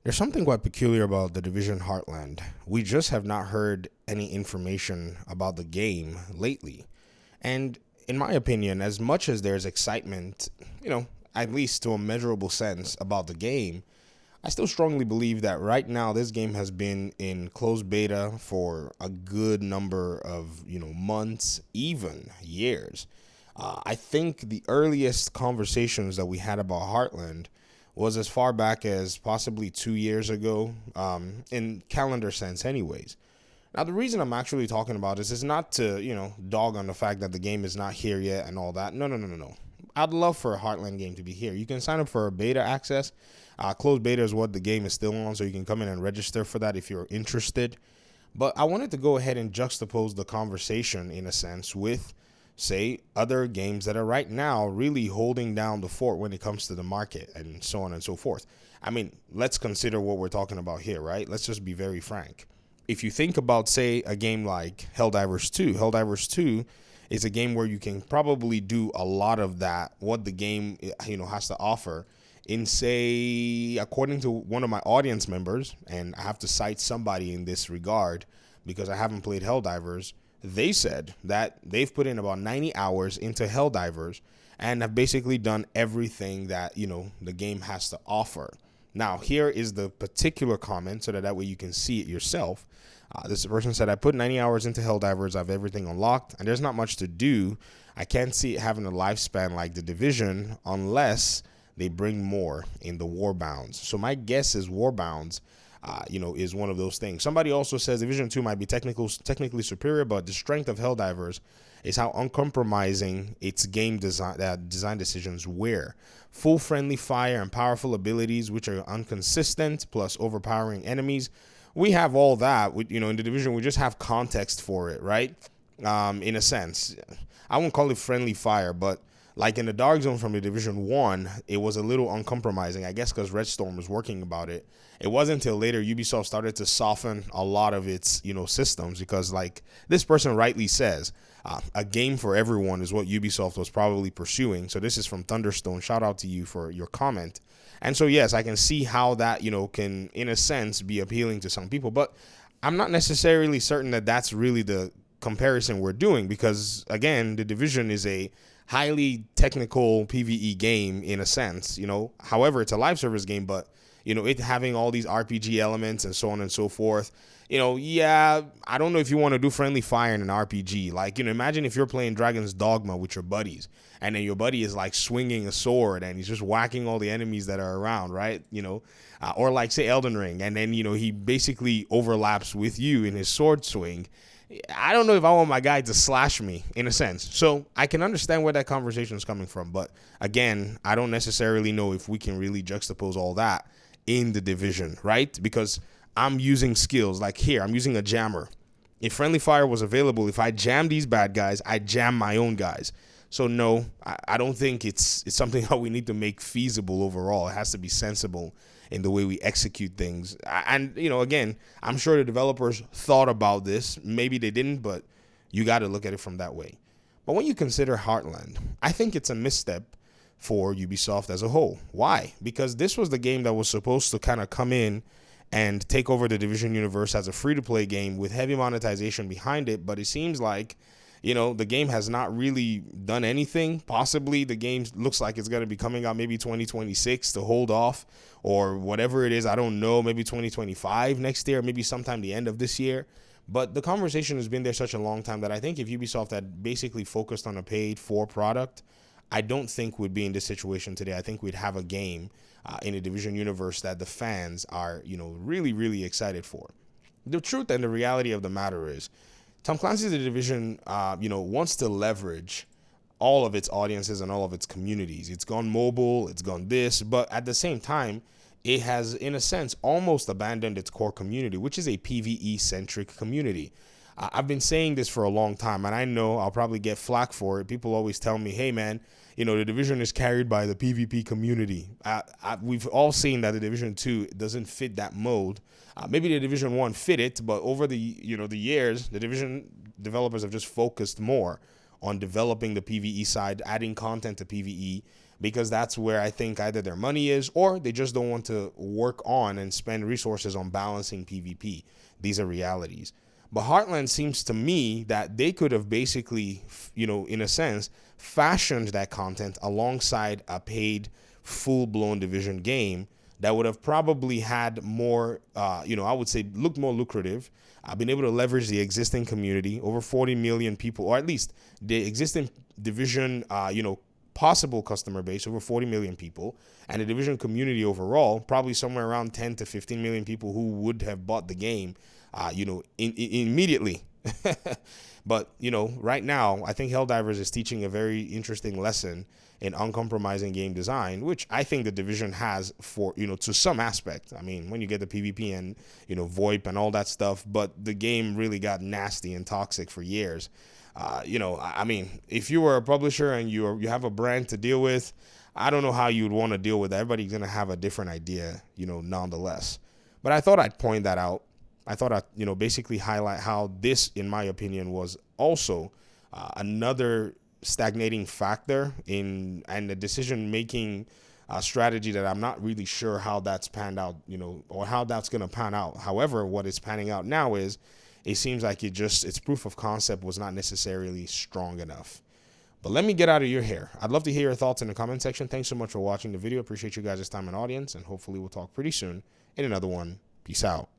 There's something quite peculiar about the Division Heartland. We just have not heard any information about the game lately. And in my opinion, as much as there's excitement, at least to a measurable sense about the game, I still strongly believe that right now this game has been in closed beta for a good number of, months, even years. I think the earliest conversations that we had about Heartland was as far back as possibly 2 years ago, in calendar sense, anyways. Now, the reason I'm actually talking about this is not to, dog on the fact that the game is not here yet and all that. No. I'd love for a Heartland game to be here. You can sign up for a beta access. Closed beta is what the game is still on, so you can come in and register for that if you're interested. But I wanted to go ahead and juxtapose the conversation, in a sense, with, say, other games that are right now really holding down the fort when it comes to the market and so on and so forth. I mean, let's consider what we're talking about here, right? Let's just be very frank. If you think about, say, a game like Helldivers 2, Helldivers 2 is a game where you can probably do a lot of that, what the game, has to offer in, say, according to one of my audience members, and I have to cite somebody in this regard because I haven't played Helldivers. They said that they've put in about 90 hours into Helldivers and have basically done everything that, the game has to offer. Now, here is the particular comment so that way you can see it yourself. This person said, I put 90 hours into Helldivers. I have everything unlocked, and there's not much to do. I can't see it having a lifespan like The Division unless they bring more in the Warbounds. So my guess is Warbounds is one of those things. Somebody also says Division 2 might be technically superior, but the strength of Helldivers is how uncompromising its game design decisions were. Full friendly fire and powerful abilities, which are inconsistent, plus overpowering enemies. We have all that. In the Division, we just have context for it, right? In a sense. I won't call it friendly fire, but like in the Dark Zone from the Division 1, it was a little uncompromising, I guess because Red Storm was working about it. It wasn't until later Ubisoft started to soften a lot of its, systems because, like this person rightly says, a game for everyone is what Ubisoft was probably pursuing. So this is from Thunderstone. Shout out to you for your comment. And so, yes, I can see how that, can, in a sense, be appealing to some people. But I'm not necessarily certain that that's really the comparison we're doing because, again, The Division is a highly technical PvE game in a sense, however, it's a live service game, but, it having all these RPG elements and so on and so forth, I don't know if you want to do friendly fire in an RPG. Like, imagine if you're playing Dragon's Dogma with your buddies and then your buddy is like swinging a sword and he's just whacking all the enemies that are around, right? Or like say Elden Ring and then, he basically overlaps with you in his sword swing. I don't know if I want my guy to slash me in a sense. So I can understand where that conversation is coming from. But again, I don't necessarily know if we can really juxtapose all that in the Division, right? Because I'm using skills like here, I'm using a jammer. If friendly fire was available, if I jam these bad guys, I jam my own guys. So no, I don't think it's something that we need to make feasible overall. It has to be sensible in the way we execute things. And, again, I'm sure the developers thought about this. Maybe they didn't, but you got to look at it from that way. But when you consider Heartland, I think it's a misstep for Ubisoft as a whole. Why? Because this was the game that was supposed to kind of come in and take over the Division universe as a free-to-play game with heavy monetization behind it, but it seems like the game has not really done anything. Possibly the game looks like it's going to be coming out maybe 2026 to hold off or whatever it is. I don't know, maybe 2025 next year, maybe sometime the end of this year. But the conversation has been there such a long time that I think if Ubisoft had basically focused on a paid-for product, I don't think we'd be in this situation today. I think we'd have a game in a Division universe that the fans are, really, really excited for. The truth and the reality of the matter is, Tom Clancy's The Division, wants to leverage all of its audiences and all of its communities. It's gone mobile, it's gone this, but at the same time, it has, in a sense, almost abandoned its core community, which is a PvE-centric community. I've been saying this for a long time, and I know I'll probably get flack for it. People always tell me, hey, man, The Division is carried by the PvP community. We've all seen that The Division 2 doesn't fit that mold. Maybe The Division 1 fit it, but over the years, the Division developers have just focused more on developing the PvE side, adding content to PvE, because that's where I think either their money is or they just don't want to work on and spend resources on balancing PvP. These are realities. But Heartland seems to me that they could have basically, in a sense, fashioned that content alongside a paid, full-blown Division game that would have probably had more, I would say, looked more lucrative. I've been able to leverage the existing community, over 40 million people, or at least the existing Division, possible customer base, over 40 million people, and the Division community overall, probably somewhere around 10 to 15 million people who would have bought the game, immediately. But, right now, I think Helldivers is teaching a very interesting lesson in uncompromising game design, which I think the Division has for, to some aspect. I mean, when you get the PvP and, VoIP and all that stuff, but the game really got nasty and toxic for years. I mean, if you were a publisher and you have a brand to deal with, I don't know how you would want to deal with that. Everybody's going to have a different idea, nonetheless. But I thought I'd point that out. I thought I'd, basically highlight how this, in my opinion, was also another stagnating factor and the decision-making strategy that I'm not really sure how that's panned out, or how that's going to pan out. However, what is panning out now is it seems like its proof of concept was not necessarily strong enough. But let me get out of your hair. I'd love to hear your thoughts in the comment section. Thanks so much for watching the video. Appreciate you guys' time and audience, and hopefully we'll talk pretty soon in another one. Peace out.